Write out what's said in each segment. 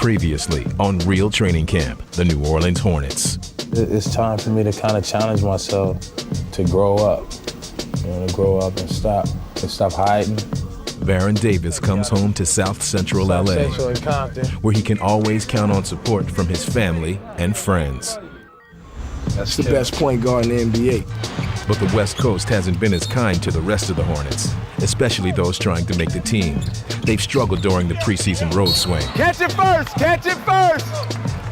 Previously on Real Training Camp, the New Orleans Hornets. It's time for me to kind of challenge myself to grow up, to grow up and stop hiding. Baron Davis comes home to South Central LA, where he can always count on support from his family and friends. That's the best point guard in the NBA. But the West Coast hasn't been as kind to the rest of the Hornets, especially those trying to make the team. They've struggled during the preseason road swing. Catch it first! Catch it first!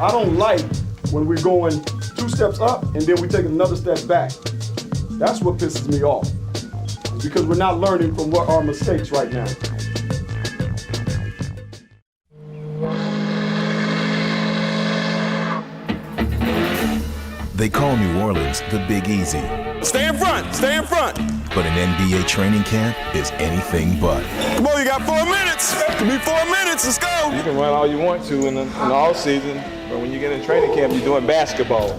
I don't like when we're going 2 steps up and then we take another step back. That's what pisses me off, because we're not learning from what our mistakes right now. They call New Orleans the Big Easy. Stay in front! Stay in front! But an NBA training camp is anything but. Come on, you got 4 minutes! Give me 4 minutes, let's go! You can run all you want to in the off season, but when you get in training camp, you're doing basketball.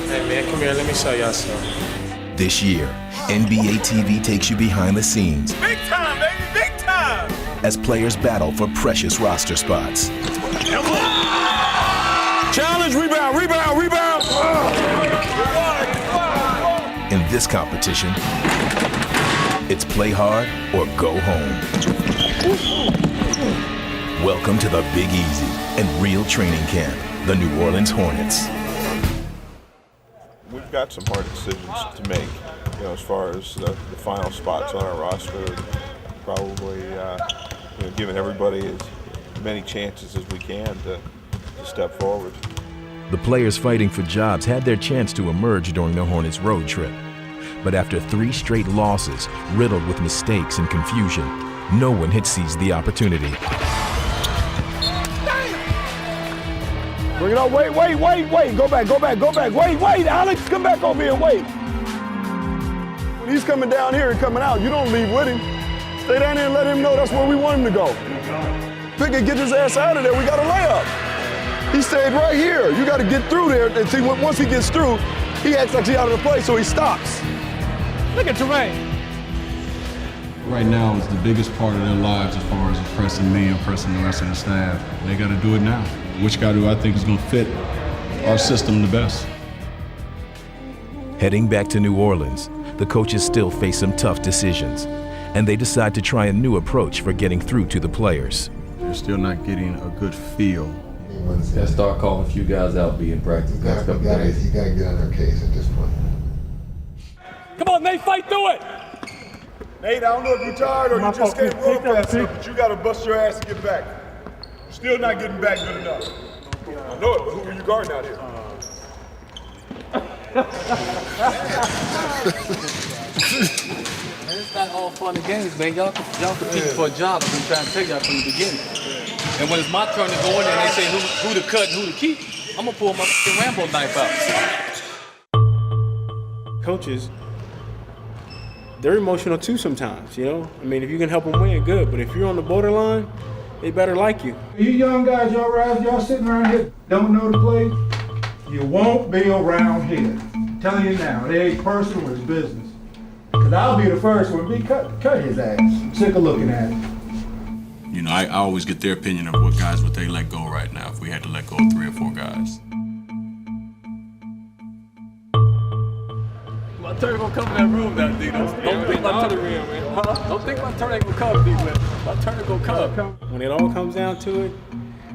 Hey man, come here, let me show y'all something. This year, NBA TV takes you behind the scenes. Big time, baby, big time! As players battle for precious roster spots. Challenge, rebound, rebound, rebound! In this competition, it's play hard or go home. Welcome to the Big Easy and Real Training Camp, the New Orleans Hornets. We've got some hard decisions to make, as far as the final spots on our roster. Probably, giving everybody as many chances as we can to step forward. The players fighting for jobs had their chance to emerge during the Hornets road trip. But after 3 straight losses, riddled with mistakes and confusion, no one had seized the opportunity. Bring it up, wait, go back, wait, Alex, come back over here, wait. When he's coming down here and coming out, you don't leave with him. Stay down there and let him know that's where we want him to go. Pickett, get his ass out of there, we got a layup. He stayed right here. You got to get through there, and see, once he gets through, he acts like he's out of the play, so he stops. Look at Terrain. Right now is the biggest part of their lives as far as impressing me, impressing the rest of the staff. They got to do it now. Which guy do I think is going to fit our system the best? Heading back to New Orleans, the coaches still face some tough decisions, and they decide to try a new approach for getting through to the players. They're still not getting a good feel. Gotta start calling a few guys out, be in practice. You gotta get on their case at this point. Come on, Nate, fight through it! Nate, I don't know if you're tired or you just can't run fast enough, but you gotta bust your ass to get back. You're still not getting back good enough. I know it, but who are you guarding out here? It's not all fun and games, man. Y'all compete for a job. I've been trying to tell y'all from the beginning. And when it's my turn to go in there and they say who to cut and who to keep, I'm gonna pull my Rambo knife out. Coaches, they're emotional too sometimes, I mean, if you can help them win, good. But if you're on the borderline, they better like you. You young guys, y'all sitting around here, don't know the play, you won't be around here. I'm telling you now, it ain't personal, it's business. Because I'll be the first one to be cut his ass. I'm sick of looking at it. I always get their opinion of what guys would they let go right now if we had to let go of 3 or 4 guys. My turn gonna come in that room now, D. Don't think my turn. Don't think my turn ain't gonna come, D. My turn gonna come. When it all comes down to it,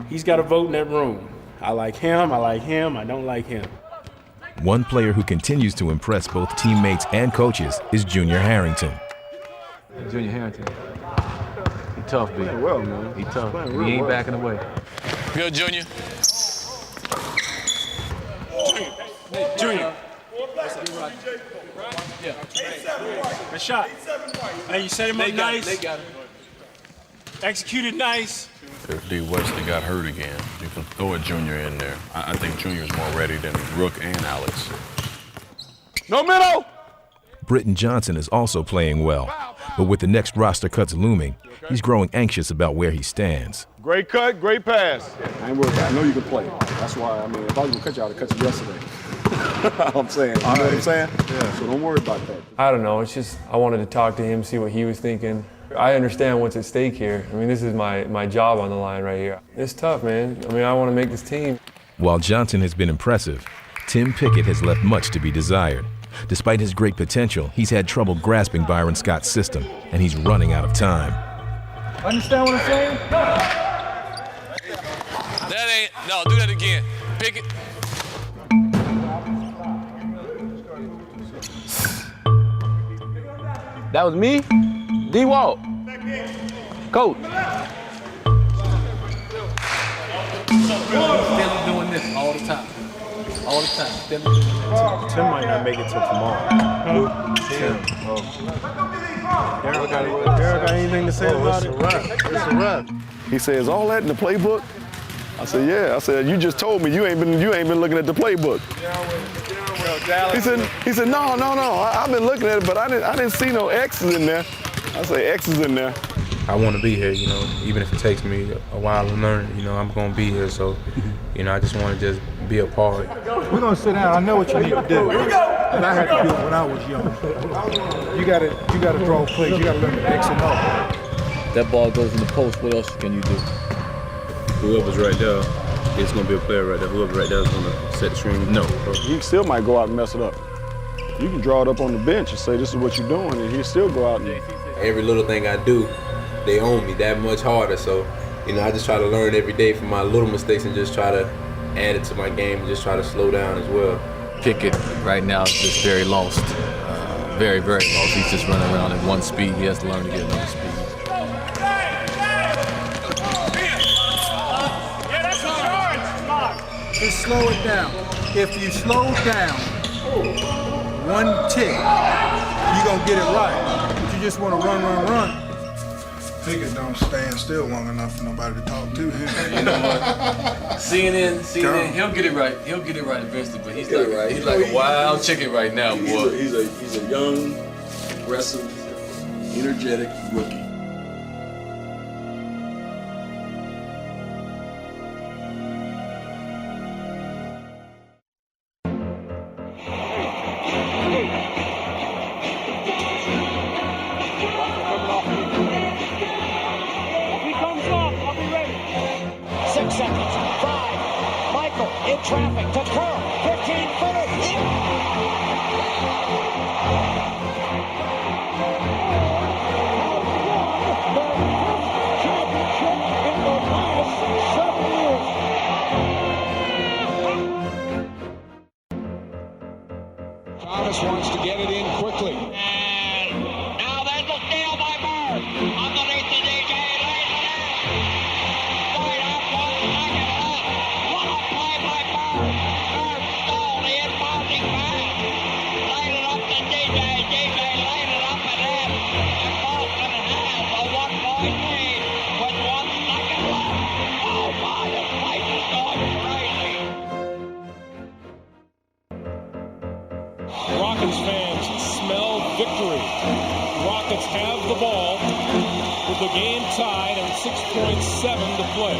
he's got to vote in that room. I like him, I don't like him. One player who continues to impress both teammates and coaches is Junior Harrington. Junior Harrington. He tough, B. Well, man. He tough. He ain't backing away. Good, Junior. Junior. Yeah. Good shot. Hey, you set him up nice. They got it. Executed nice. If D. Wesley got hurt again, you can throw a Junior in there. I think Junior's more ready than Rook and Alex. No middle! Britton Johnson is also playing well, but with the next roster cuts looming, he's growing anxious about where he stands. Great cut, great pass. I ain't worried about it. I know you can play. That's why, if I was gonna cut you, I'd have cut you yesterday. I'm saying, you know what I'm saying? Yeah. So don't worry about that. I don't know, it's just, I wanted to talk to him, see what he was thinking. I understand what's at stake here. I mean, this is my job on the line right here. It's tough, man. I mean, I want to make this team. While Johnson has been impressive, Tim Pickett has left much to be desired. Despite his great potential, he's had trouble grasping Byron Scott's system, and he's running out of time. Understand what I'm saying? No, do that again. Pickett. That was me? D-Walt. Coach. Still doing this all the time. All the time. Still doing this. Tim might not make it till tomorrow. Tim. Daryl got anything to say about it? It's a wrap. He says, all that in the playbook? I said, yeah. I said, you just told me you ain't been looking at the playbook. He said, no. I've been looking at it, but I didn't see no X's in there. I say X's in there. I want to be here, you know, even if it takes me a while to learn, you know, I'm going to be here. So, you know, I just want to just be a part. We're going to sit down. I know what you need to do. And I had to do it when I was young. You got to draw plays. You got to learn the X and O. That ball goes in the post. What else can you do? Whoever's right there, it's going to be a player right there. Whoever right there is going to set the screen. No. He still might go out and mess it up. You can draw it up on the bench and say, this is what you're doing, and he'll still go out and... Every little thing I do, they own me that much harder. So, you know, I just try to learn every day from my little mistakes and just try to add it to my game and just try to slow down as well. Pickett right now is just very lost. Very, very lost. He's just running around at one speed. He has to learn to get another speed. Just slow it down. If you slow down one tick, you're going to get it right. But you just want to run. Pickett don't stand still long enough for nobody to talk to him. You know what? CNN, he'll get it right. He'll get it right eventually, but he's like a wild chicken right now, boy. He's a young, aggressive, energetic rookie. Traffic to Curl, 15-footer. Thomas wants to get it in quickly. And now there's a steal by Bird. Underneath the DJ. Rockets fans smell victory. Rockets have the ball with the game tied and 6.7 to play.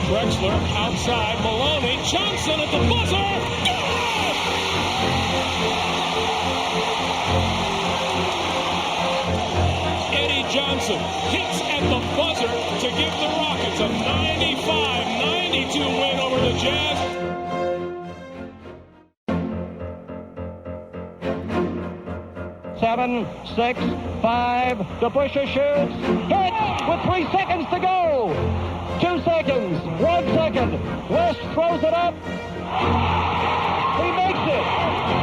Drexler outside, Maloney, Johnson at the buzzer. Eddie Johnson hits at the buzzer to give the Rockets a 95-92 win over the Jazz. 7, 6, 5. DeBusschere shoots. Hit with 3 seconds to go. 2 seconds. 1 second. West throws it up. He makes it.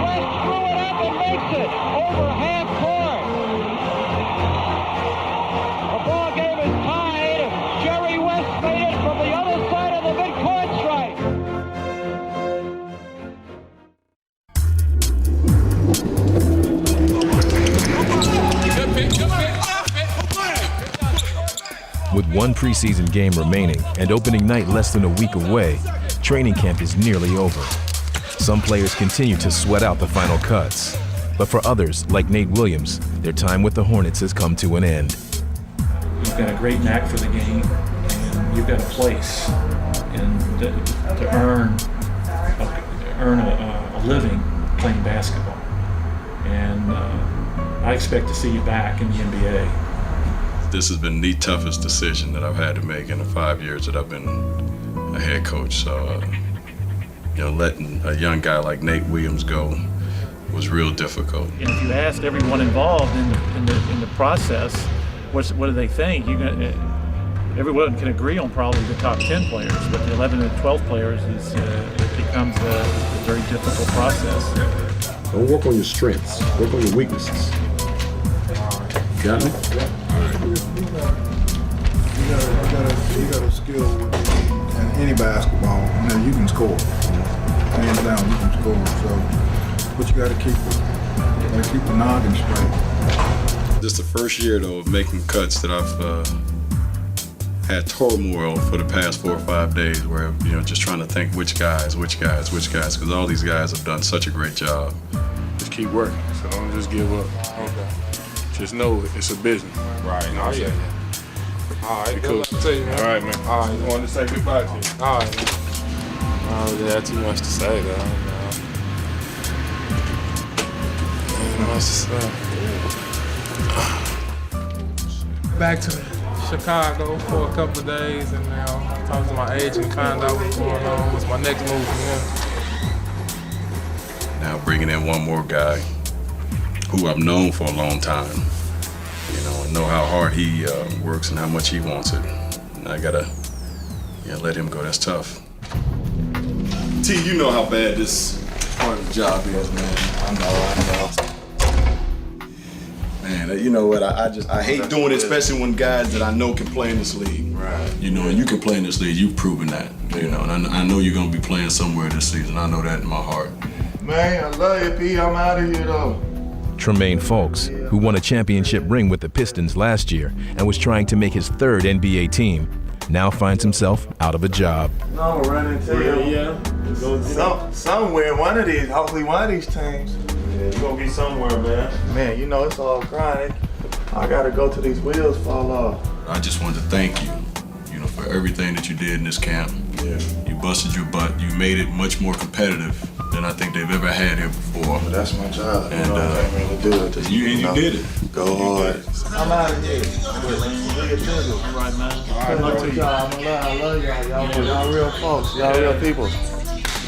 West threw it up and makes it. Over half court. The ball game is tied. Jerry West made it from the other side of the midcourt stripe. With one preseason game remaining and opening night less than a week away, training camp is nearly over. Some players continue to sweat out the final cuts. But for others, like Nate Williams, their time with the Hornets has come to an end. You've got a great knack for the game, and you've got a place and to earn a living playing basketball. And I expect to see you back in the NBA. this has been the toughest decision that I've had to make in the 5 years that I've been a head coach. So, letting a young guy like Nate Williams go was real difficult. And if you asked everyone involved in the process, what do they think? Everyone can agree on probably the top 10 players, but the 11 and 12 players it becomes a very difficult process. Don't work on your strengths. Work on your weaknesses. Got me? You got a skill in any basketball. You can score. Hands down, you can score. So, but you got to keep the noggin straight. This is the first year, though, of making cuts that I've had turmoil for the past 4 or 5 days, where just trying to think which guys, because all these guys have done such a great job. Just keep working. So don't just give up. Okay. Just know it's a business. Right. No, yeah. All right. Cool. Good luck to you, man. All right, man. All right. Wanted to say goodbye to you. All right. I don't really have too much to say, though. Ain't much to say. Back to Chicago for a couple of days and talk to my agent and find out what's going on. What's my next move from him. Now bringing in one more guy who I've known for a long time, and know how hard he works and how much he wants it. And I gotta let him go. That's tough. T, you know how bad this part of the job is, man. I know. Man, you know what? I hate doing it, especially when guys that I know can play in this league. Right. And you can play in this league. You've proven that. And I know you're gonna be playing somewhere this season. I know that in my heart. Man, I love you, P. I'm out of here, though. Tremaine Fulks, who won a championship ring with the Pistons last year and was trying to make his 3rd NBA team, now finds himself out of a job. No, I'm running to you. Somewhere, one of these, hopefully one of these teams. Yeah, you're gonna be somewhere, man. Man, it's all crying. I gotta go till these wheels fall off. I just wanted to thank you, for everything that you did in this camp. Yeah. You busted your butt. You made it much more competitive than I think they've ever had here before. Well, that's my job. And I mean to do it. You did it. Go hard. I'm out of here. All right, man. I love y'all. Y'all real folks. Y'all real people.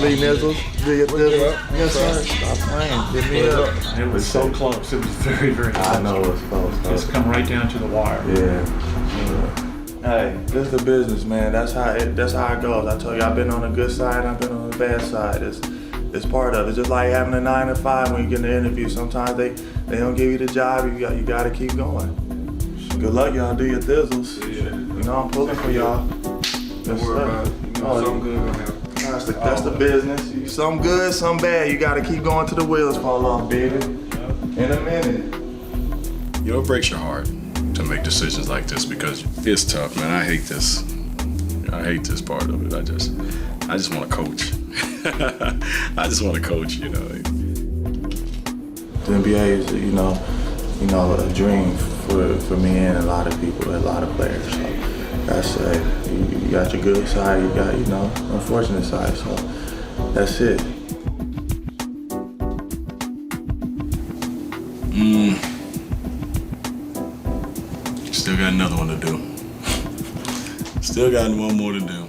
Lee Nizzles, yes sir. Stop playing. Give me up. It was so close. It was very, very close. I know it was close. Just come right down to the wire. Yeah. Hey, this is the business, man. That's how it goes. I told you, I've been on the good side, I've been on the bad side. It's part of it. It's just like having a 9 to 5 when you get in the interview. Sometimes they don't give you the job. You got to keep going. Good luck, y'all. Do your thizzles. Yeah. I'm pulling for y'all. Don't worry about it. Something good gonna happen. That's the business. Some good, some bad. You got to keep going till the wheels fall off, baby. In a minute. It breaks your heart to make decisions like this because it's tough, man. I hate this. I hate this part of it. I just want to coach. I just want to coach, The NBA is, a dream for me and a lot of people, a lot of players. So that's you got your good side, you got, unfortunate side. So that's it. Still got another one to do. Still got one more to do.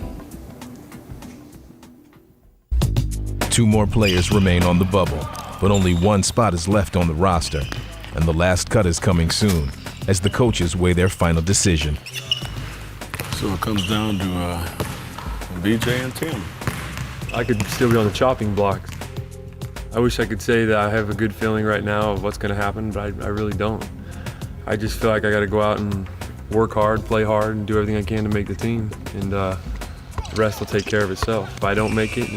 2 more players remain on the bubble, but only 1 spot is left on the roster, and the last cut is coming soon as the coaches weigh their final decision. So it comes down to BJ and Tim. I could still be on the chopping block. I wish I could say that I have a good feeling right now of what's going to happen, but I really don't. I just feel like I got to go out and work hard, play hard, and do everything I can to make the team, and the rest will take care of itself. If I don't make it,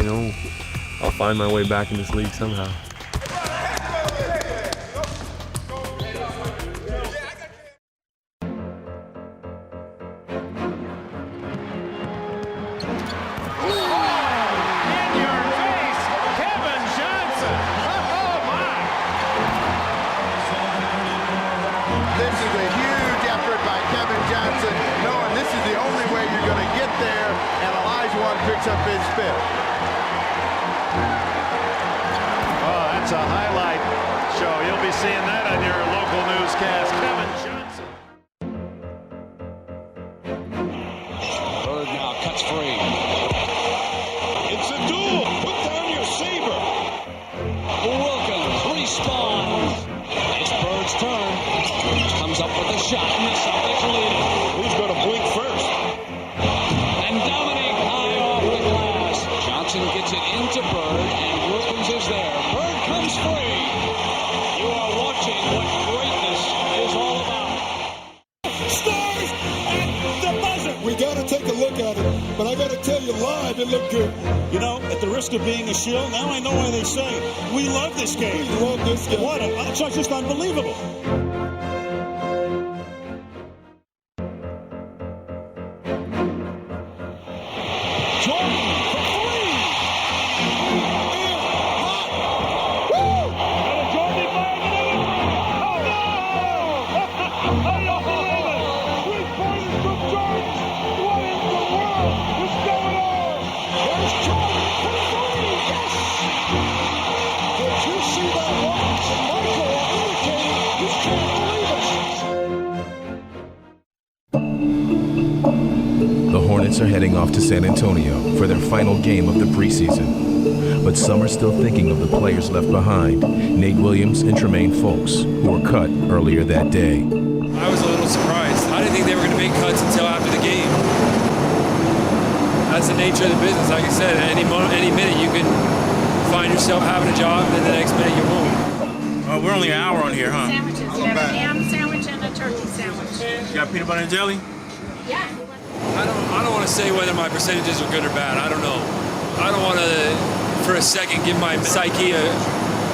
I'll find my way back in this league somehow. That's a highlight show. You'll be seeing that on your local newscast. Kevin Johnson. cuts free. It's a duel. Put down your saber. Wilkins responds. It's Bird's turn. Comes up with a shot, and the Celtics lead it. Who's going to blink first? And Dominique high off the glass. Johnson gets it into Bird, and Wilkins is there. Bird comes free. You are watching what greatness is all about. Stars at the buzzer. We got to take a look at it, but I got to tell you, live, it looked good. You know, at the risk of being a shill, now I know why they say we love this game. We love this game. What? It's just unbelievable. The Hornets are heading off to San Antonio for their final game of the preseason. But some are still thinking of the players left behind, Nate Williams and Tremaine Folks, who were cut earlier that day. I was a little surprised. I didn't think they were going to make cuts until after the game. That's the nature of the business. Like I said, any minute you can find yourself having a job, and then the next minute you won't. We're only an hour on here, huh? Sandwiches. You have a ham sandwich and a turkey sandwich. You got peanut butter and jelly? Yeah. I don't want to say whether my percentages are good or bad. I don't know. I don't want to, for a second, give my psyche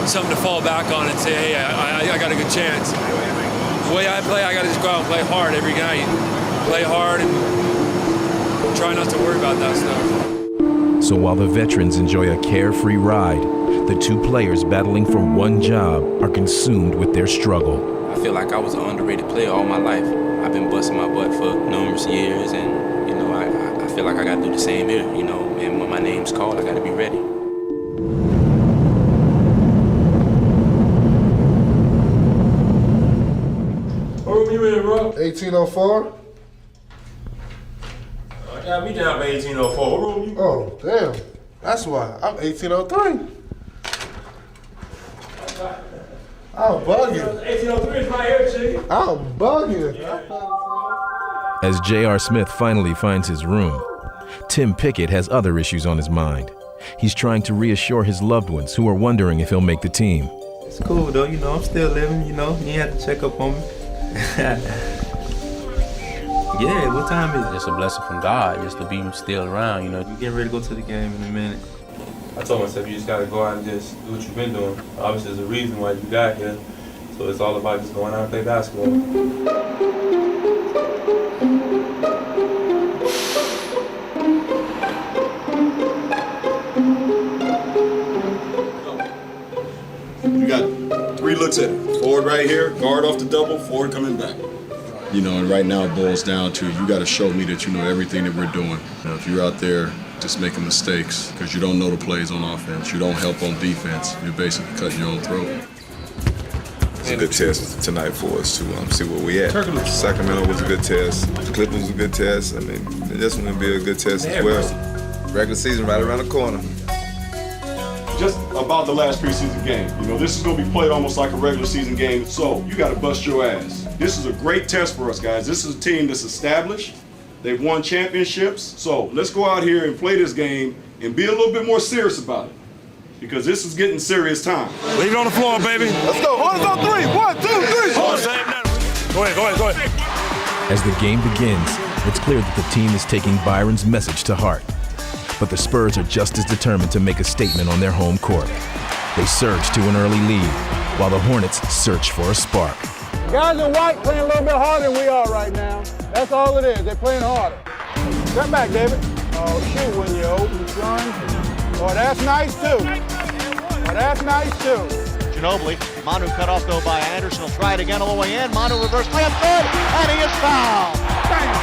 something to fall back on and say, hey, I got a good chance. The way I play, I got to just go out and play hard every night. Play hard and try not to worry about that stuff. So while the veterans enjoy a carefree ride, the two players battling for one job are consumed with their struggle. I feel like I was an underrated player all my life. I've been busting my butt for numerous years, and, you know, I feel like I got to do the same here, you know, and when my name's called, I got to be ready. What room you in, bro? 1804. I got me down for 1804. What room you? Oh, damn. That's why. I'm 1803. I'm bugging. 1803 is right here, Chief. I'm bugging. As J.R. Smith finally finds his room, Tim Pickett has other issues on his mind. He's trying to reassure his loved ones who are wondering if he'll make the team. It's cool though, you know, I'm still living, you know, you ain't have to check up on me. Yeah, what time is it? It's a blessing from God just to be still around, you know. You getting ready to go to the game in a minute. I told myself you just gotta go out and just do what you've been doing. Obviously there's a reason why you got here. So it's all about just going out and play basketball. You got 3 looks at it. Forward right here, guard off the double, forward coming back. You know, and right now it boils down to you got to show me that you know everything that we're doing. Now, if you're out there just making mistakes because you don't know the plays on offense, you don't help on defense, you're basically cutting your own throat. It's a good test tonight for us to see where we at. Sacramento was a good test. Clippers was a good test. I mean, this one will be a good test as well. Regular season right around the corner. Just about the last preseason game. You know, this is going to be played almost like a regular season game, so you got to bust your ass. This is a great test for us, guys. This is a team that's established. They've won championships, so let's go out here and play this game and be a little bit more serious about it, because this is getting serious time. Leave it on the floor, baby. Let's go. Hornets on 3. 1, 2, 3. Go ahead. As the game begins, it's clear that the team is taking Byron's message to heart. But the Spurs are just as determined to make a statement on their home court. They surge to an early lead, while the Hornets search for a spark. Guys in white playing a little bit harder than we are right now. That's all it is. They're playing harder. Step back, David. Oh, shoot when you open, son. Oh, that's nice, too. Oh, that's nice, too. Ginobili. Manu cut off, though, by Anderson. He'll try it again all the way in. Manu reverse layup, good, and he is fouled. Thanks,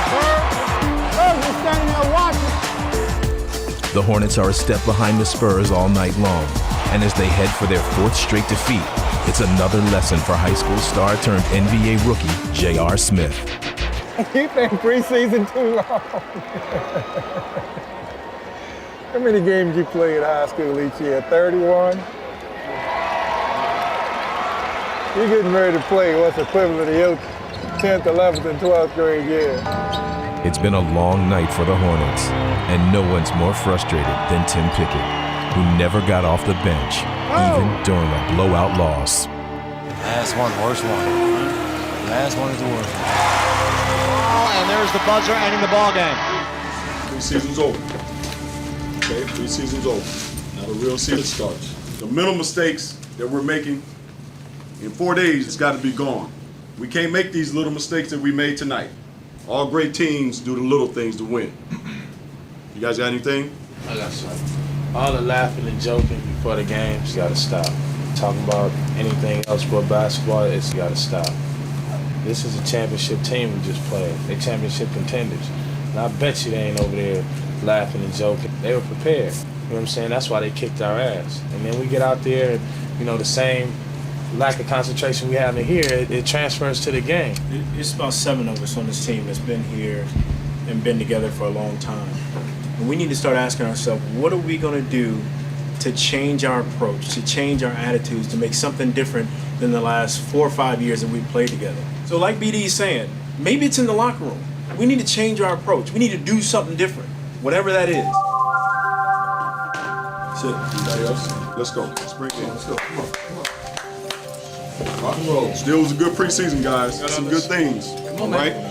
Spurs are standing there watching. The Hornets are a step behind the Spurs all night long, and as they head for their 4th straight defeat, it's another lesson for high school star turned NBA rookie J.R. Smith. You think preseason too long? How many games you play at high school each year? 31? You're getting ready to play what's equivalent to your 10th, 11th, and 12th grade year. It's been a long night for the Hornets, and no one's more frustrated than Tim Pickett, who never got off the bench, even during a blowout loss. Last one, worst one. Last one is the worst one. Oh, and there's the buzzer ending the ball game. Preseason's over. Okay, preseason's over. Now the real season starts. The mental mistakes that we're making, in 4 days, it's got to be gone. We can't make these little mistakes that we made tonight. All great teams do the little things to win. You guys got anything? I got something. All the laughing and joking before the game's got to stop. Talking about anything else but basketball, it's got to stop. This is a championship team we just played. They're championship contenders. And I bet you they ain't over there laughing and joking. They were prepared. You know what I'm saying? That's why they kicked our ass. And then we get out there and, you know, the same lack of concentration we have in here, it transfers to the game. It's about 7 of us on this team that's been here and been together for a long time. And we need to start asking ourselves, what are we going to do to change our approach, to change our attitudes, to make something different than the last 4 or 5 years that we've played together? So like BD is saying, maybe it's in the locker room. We need to change our approach. We need to do something different, whatever that is. That's it. Anybody else? Let's go. Let's bring it in. Let's go. Come on. Come on. Rock and roll. Still was a good preseason, guys. Got some good things. Come on, right? man.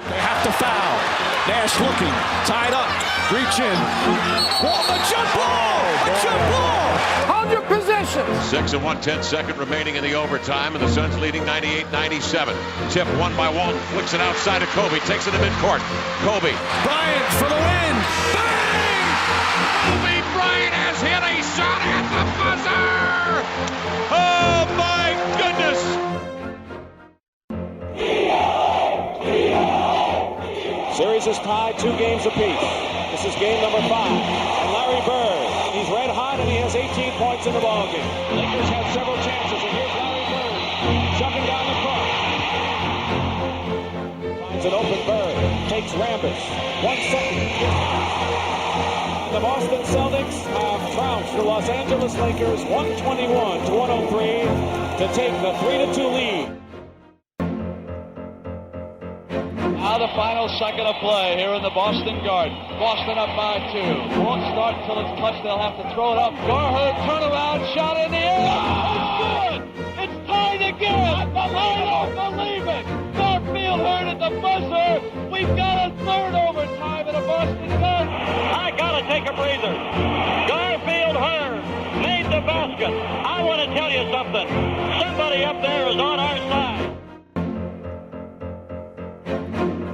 They have to foul. Nash looking, tied up, reach in. A jump ball! A jump ball! Hold your position! 6 and 1/10 remaining in the overtime, and the Suns leading 98-97. Tip won by Walton, flicks it outside of Kobe, takes it to midcourt. Kobe. Bryant for the win! Bang! Kobe Bryant has hit a shot at the buzzer! Oh my goodness! Series is tied 2 games apiece. This is game number 5. And Larry Bird, he's red hot and he has 18 points in the ballgame. Lakers have several chances, and here's Larry Bird chugging down the court. Finds an open Bird, takes Rambis. 1 second. The Boston Celtics have trounced the Los Angeles Lakers 121 to 103 to take the 3-2 lead. Now the final second of play here in the Boston Garden. Boston up by 2. Won't start until it's clutch. They'll have to throw it up. Garherd turnaround shot in the air. It's good. It's tied again. I don't believe it. Garfield Hurd at the buzzer. We've got a third overtime in a Boston Garden. I gotta take a breather. Garfield Hurd made the basket. I want to tell you something. Somebody up there is on our side.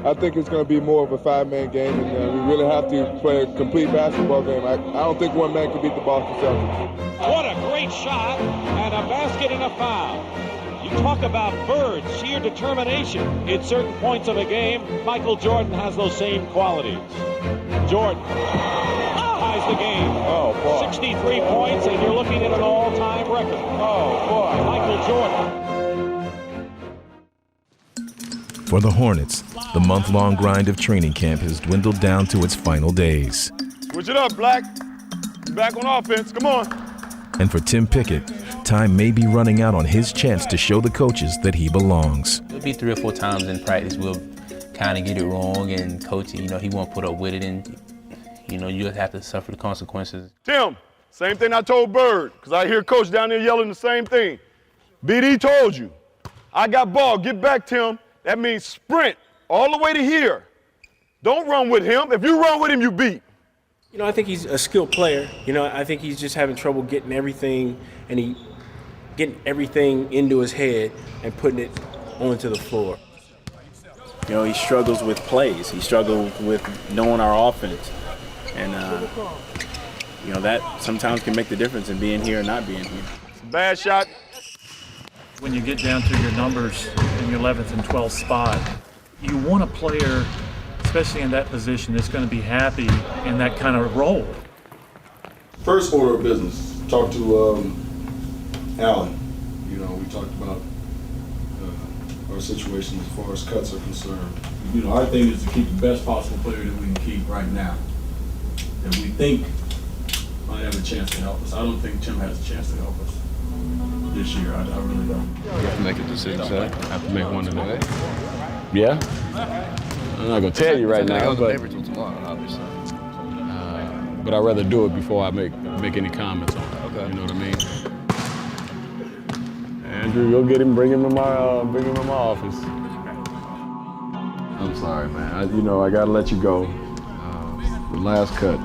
I think it's going to be more of a 5-man game, and we really have to play a complete basketball game. I don't think one man can beat the Boston Celtics. What a great shot, and a basket and a foul. You talk about Bird's sheer determination in certain points of a game. Michael Jordan has those same qualities. Jordan ties the game. Oh, boy. 63 points, and you're looking at an all-time record. Oh, boy. Michael Jordan. For the Hornets, the month-long grind of training camp has dwindled down to its final days. Switch it up, Black. You back on offense. Come on. And for Tim Pickett, time may be running out on his chance to show the coaches that he belongs. It'll be 3 or 4 times in practice we'll kind of get it wrong, and coach, he won't put up with it, and you just have to suffer the consequences. Tim, same thing I told Bird, because I hear Coach down there yelling the same thing. BD told you. I got ball. Get back, Tim. That means sprint all the way to here. Don't run with him. If you run with him, you beat. I think he's a skilled player. I think he's just having trouble getting everything into his head and putting it onto the floor. He struggles with plays. He struggles with knowing our offense. And, that sometimes can make the difference in being here or not being here. Bad shot. When you get down to your numbers in your 11th and 12th spot, you want a player especially in that position, that's going to be happy in that kind of role. First order of business, talk to Alan. You know, we talked about our situation as far as cuts are concerned. You know, our thing is to keep the best possible player that we can keep right now. And we think might have a chance to help us. I don't think Tim has a chance to help us this year. I really don't. You have to make a decision, sir. I have to make one today. Yeah? I'm not gonna tell you right now, but I'd rather do it before I make any comments on it. Okay. You know what I mean? Andrew, go get him, bring him in my office. I'm sorry, man. I gotta let you go. The last cut,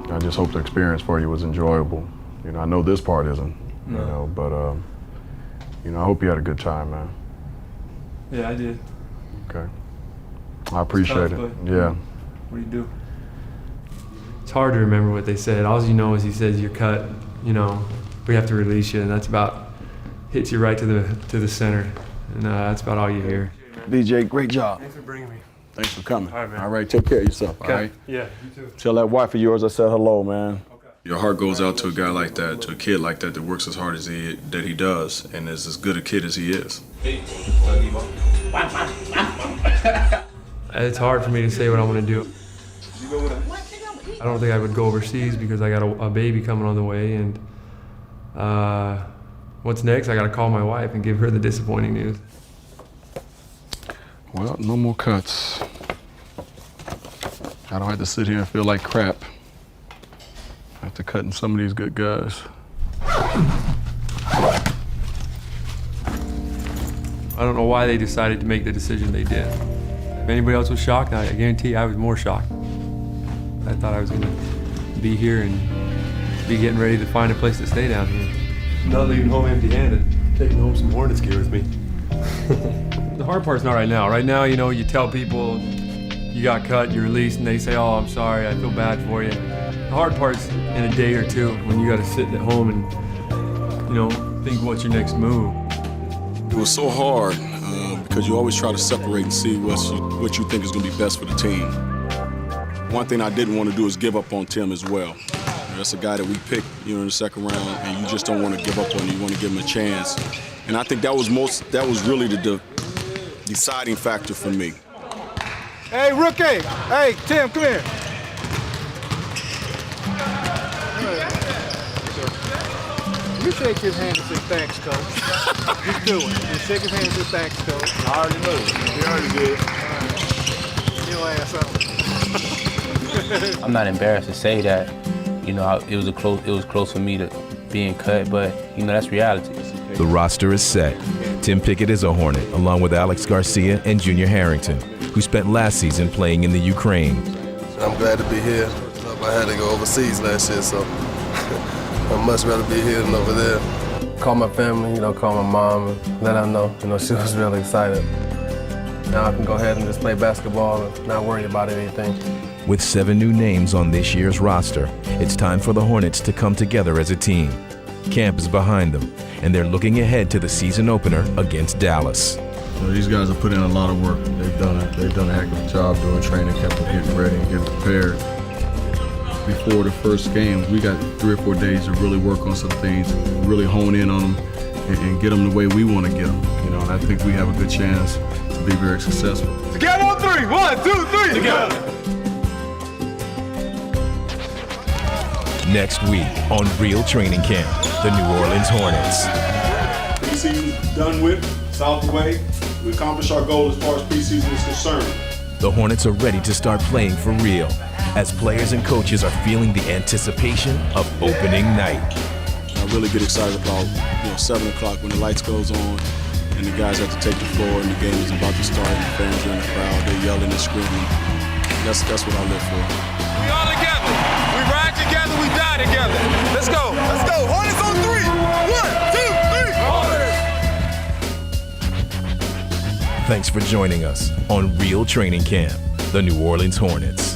I just hope the experience for you was enjoyable. You know, I know this part isn't. No. You know, but I hope you had a good time, man. Yeah, I did. Okay. I appreciate it. Yeah. What do you do? It's hard to remember what they said. All you know is he says you're cut. You know, we have to release you, and that's about hits you right to the center, and that's about all you hear. DJ, great job. Thanks for bringing me. Thanks for coming. All right, man. All right, take care of yourself. Okay. All right. Yeah, you too. Tell that wife of yours I said hello, man. Your heart goes out to a guy like that, to a kid like that works as hard as he does, and is as good a kid as he is. It's hard for me to say what I'm gonna do. I don't think I would go overseas because I got a baby coming on the way, and what's next? I gotta call my wife and give her the disappointing news. Well, no more cuts. I don't have to sit here and feel like crap after cutting some of these good guys. I don't know why they decided to make the decision they did. If anybody else was shocked, I guarantee you I was more shocked. I thought I was gonna be here and be getting ready to find a place to stay down here. Not leaving home empty-handed, taking home some Hornets gear with me. The hard part's not right now. Right now, you know, you tell people you got cut, you're released, and they say, oh, I'm sorry, I feel bad for you. The hard part's in a day or two when you gotta sit at home and, you know, think what's your next move. It was so hard because you always try to separate and see what you think is going to be best for the team. One thing I didn't want to do is give up on Tim as well. That's a guy that we picked, in the second round, and you just don't want to give up on him. You want to give him a chance. And I think that was really the deciding factor for me. Hey, rookie! Hey, Tim, come here. You shake his hand and say thanks, coach. Just do it. You shake his hand and say thanks, coach. I already knew. You already did. Your ass out. I'm not embarrassed to say that. You know, it was close for me to being cut, but that's reality. The roster is set. Tim Pickett is a Hornet, along with Alex Garcia and Junior Harrington, who spent last season playing in the Ukraine. I'm glad to be here. I had to go overseas last year, so I'd much rather be here than over there. Call my family, call my mom, and let her know, she was really excited. Now I can go ahead and just play basketball and not worry about anything. With 7 new names on this year's roster, it's time for the Hornets to come together as a team. Camp is behind them, and they're looking ahead to the season opener against Dallas. These guys have put in a lot of work. They've done a heck of a job doing training camp and getting ready and getting prepared. Before the first game, we got 3 or 4 days to really work on some things, really hone in on them, and get them the way we want to get them. And I think we have a good chance to be very successful. Together on 3. 1, 2, 3. Together. Next week on Real Training Camp, the New Orleans Hornets. Preseason done with, it's out the way. We accomplished our goal as far as preseason is concerned. The Hornets are ready to start playing for real, as players and coaches are feeling the anticipation of opening night. I really get excited about 7 o'clock when the lights goes on and the guys have to take the floor and the game is about to start and the fans are in the crowd, they're yelling and screaming. That's what I live for. We all together. We ride together, we die together. Let's go. Let's go. Hornets on 3. 1, 2, 3. Hornets. Thanks for joining us on Real Training Camp, the New Orleans Hornets.